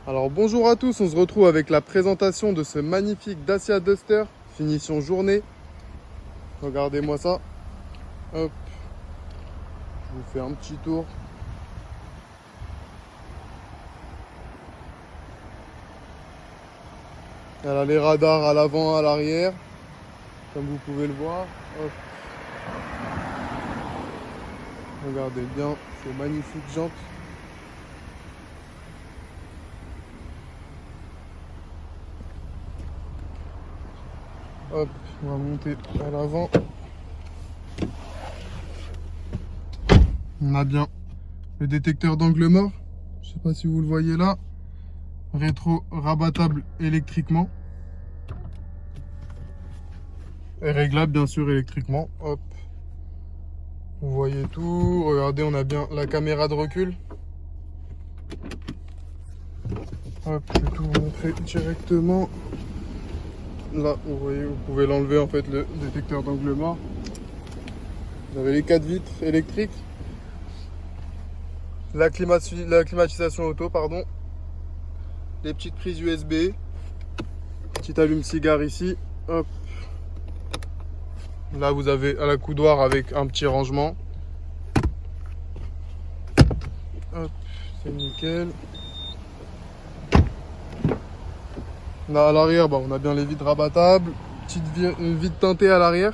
Alors bonjour à tous, on se retrouve avec la présentation de ce magnifique Dacia Duster, finition journée. Regardez-moi ça. Hop, je vous fais un petit tour. Elle a les radars à l'avant, à l'arrière, comme vous pouvez le voir. Hop. Regardez bien, ces magnifiques jantes. Hop, on va monter à l'avant. On a bien le détecteur d'angle mort. Je sais pas si vous le voyez là. Rétro rabattable électriquement. Et réglable bien sûr électriquement. Hop. Vous voyez tout. Regardez, on a bien la caméra de recul. Hop, je vais tout vous montrer directement. Là, vous voyez, vous pouvez l'enlever en fait, le détecteur d'angle mort. Vous avez les 4 vitres électriques. La climatisation auto, pardon. Les petites prises USB. Petit allume-cigare ici. Hop. Là, vous avez à la coudoir avec un petit rangement. Hop, c'est nickel. Là, à l'arrière, on a bien les vitres rabattables. Une vitre teintée à l'arrière.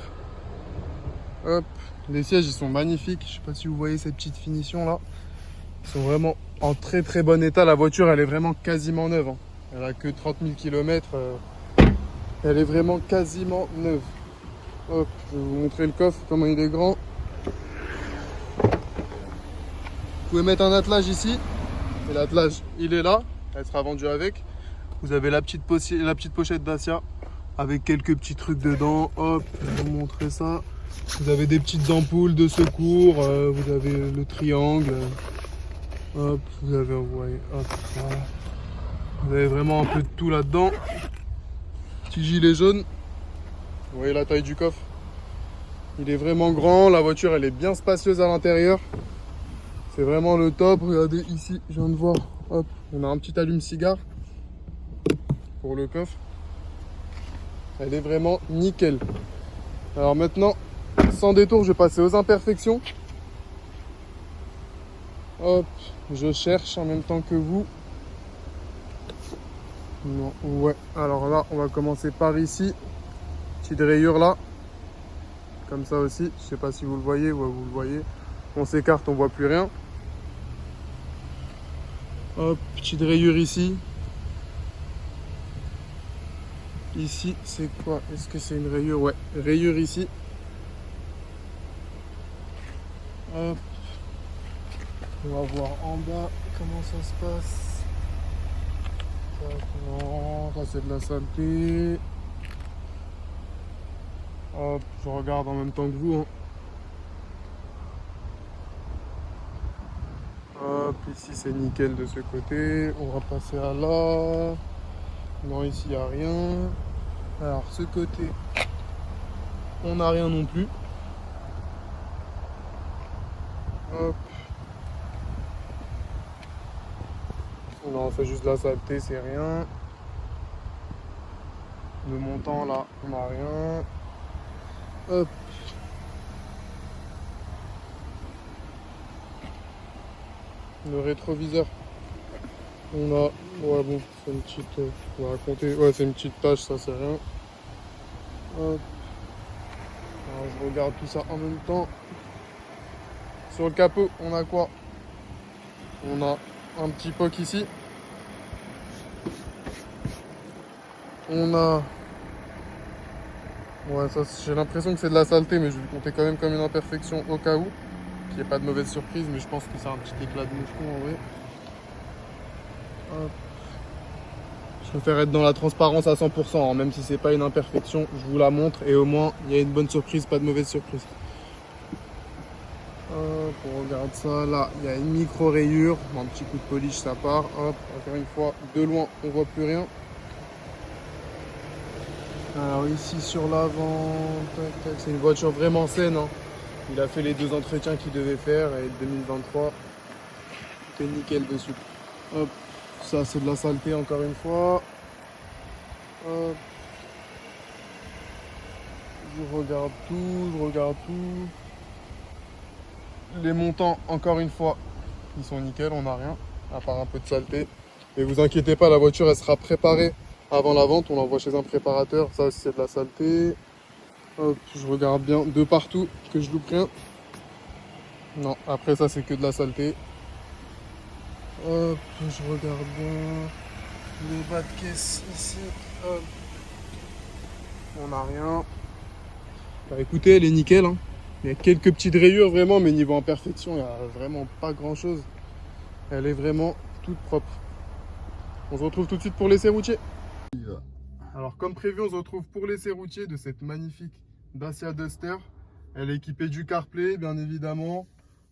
Hop, les sièges, ils sont magnifiques. Je sais pas si vous voyez cette petite finition là. Ils sont vraiment en très très bon état. La voiture, elle est vraiment quasiment neuve. Hein. Elle a que 30 000 km. Elle est vraiment quasiment neuve. Hop, je vais vous montrer le coffre, comment il est grand. Vous pouvez mettre un attelage ici. Et l'attelage, il est là. Elle sera vendue avec. Vous avez la petite pochette Dacia avec quelques petits trucs dedans. Hop, je vais vous montrer ça. Vous avez des petites ampoules de secours. Vous avez le triangle. Hop, vous avez, ouais, hop, voilà. Vous avez vraiment un peu de tout là-dedans. Petit gilet jaune. Vous voyez la taille du coffre. Il est vraiment grand. La voiture, elle est bien spacieuse à l'intérieur. C'est vraiment le top. Regardez ici, je viens de voir. Hop, on a un petit allume-cigare pour le coffre. Elle est vraiment nickel. Alors maintenant, sans détour, je vais passer aux imperfections. Hop, je cherche en même temps que vous. Non, ouais. Alors là, on va commencer par ici. Petite rayure là. Comme ça aussi. Je sais pas si vous le voyez. Ouais, vous le voyez. On s'écarte, on voit plus rien. Hop, petite rayure ici. Ici, c'est quoi? Est-ce que c'est une rayure? Ouais, rayure ici. Hop. On va voir en bas comment ça se passe. Non, ça c'est de la saleté. Hop, je regarde en même temps que vous. Hein. Hop, ici c'est nickel de ce côté. On va passer à là. Non, ici il n'y a rien. Alors, ce côté, on n'a rien non plus. Hop. Non, c'est juste de la saleté, c'est rien. Le montant là, on n'a rien. Hop. Le rétroviseur. On a. Ouais, bon, c'est une petite. On va raconter. Ouais, c'est une petite tache, ça, c'est rien. Hop. Alors, je regarde tout ça en même temps. Sur le capot, on a quoi? On a un petit POC ici. On a. Ouais, ça, j'ai l'impression que c'est de la saleté, mais je vais le compter quand même comme une imperfection au cas où. Qu'il n'y ait pas de mauvaise surprise, mais je pense que c'est un petit éclat de moucheron en vrai. Hop. Je préfère être dans la transparence à 100%, hein, même si c'est pas une imperfection, je vous la montre et au moins il y a une bonne surprise, pas de mauvaise surprise. Hop, on regarde ça, là il y a une micro rayure, un petit coup de polish ça part, hop, encore une fois, de loin on voit plus rien. Alors ici sur l'avant, c'est une voiture vraiment saine, hein. Il a fait les 2 entretiens qu'il devait faire et 2023, tout est nickel dessus. Hop, Ça, c'est de la saleté encore une fois. Hop. Je regarde tout. Les montants, encore une fois, ils sont nickel, on n'a rien, à part un peu de saleté. Mais vous inquiétez pas, la voiture, elle sera préparée avant la vente. On l'envoie chez un préparateur. Ça aussi, c'est de la saleté. Hop, je regarde bien de partout, que je loupe rien. Non, après ça, c'est que de la saleté. Hop, je regarde bien. Le bas de caisse ici. Hop. On n'a rien. Bah écoutez, elle est nickel, hein. Il y a quelques petites rayures vraiment, mais niveau imperfection, il n'y a vraiment pas grand chose. Elle est vraiment toute propre. On se retrouve tout de suite pour l'essai routier. Alors comme prévu, on se retrouve pour l'essai routier de cette magnifique Dacia Duster. Elle est équipée du CarPlay, bien évidemment.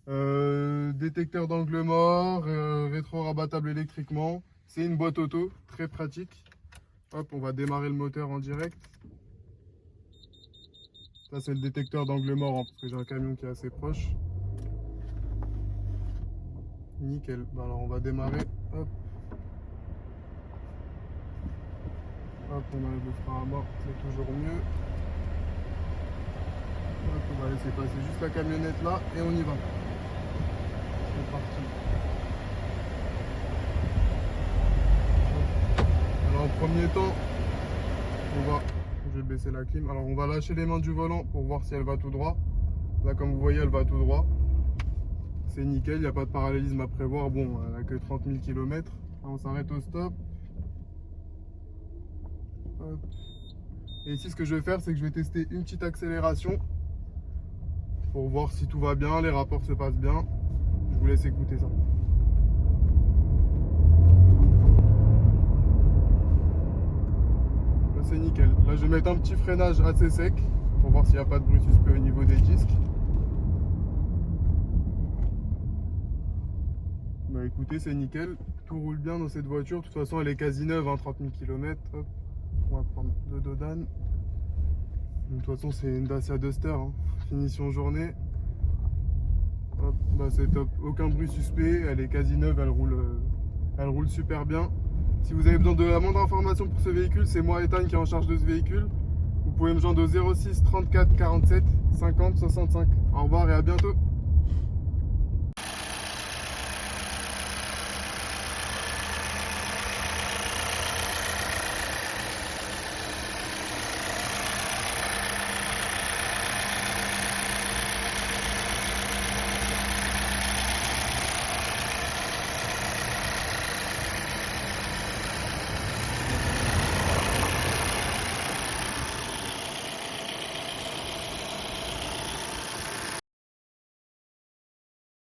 Détecteur d'angle mort, rétro rabattable électriquement. C'est une boîte auto, très pratique. Hop, on va démarrer le moteur en direct. Ça, c'est le détecteur d'angle mort, hein, parce que j'ai un camion qui est assez proche. Nickel. Alors, on va démarrer. Hop. Hop, on enlève le frein à mort, c'est toujours mieux. Hop, on va laisser passer juste la camionnette là et on y va. C'est parti. Hop. Alors, en premier temps, on va... Je vais baisser la clim. Alors on va lâcher les mains du volant pour voir si elle va tout droit. Là comme vous voyez elle va tout droit. C'est nickel, il n'y a pas de parallélisme à prévoir. Bon, elle n'a que 30 000 km. Là, on s'arrête au stop. Hop. Et ici ce que je vais faire c'est que je vais tester une petite accélération. Pour voir si tout va bien, les rapports se passent bien. Je vous laisse écouter ça. C'est nickel. Là je vais mettre un petit freinage assez sec pour voir s'il n'y a pas de bruit suspect au niveau des disques. Bah écoutez, c'est nickel, tout roule bien dans cette voiture. De toute façon elle est quasi neuve, hein, 30 000 km. Hop. On va prendre le Dodane. De toute façon c'est une Dacia Duster, hein. Finition journée. Hop. Bah c'est top, aucun bruit suspect, elle est quasi neuve, elle roule super bien. Si vous avez besoin de la moindre information pour ce véhicule, c'est moi Ethan qui est en charge de ce véhicule. Vous pouvez me joindre au 06 34 47 50 65. Au revoir et à bientôt.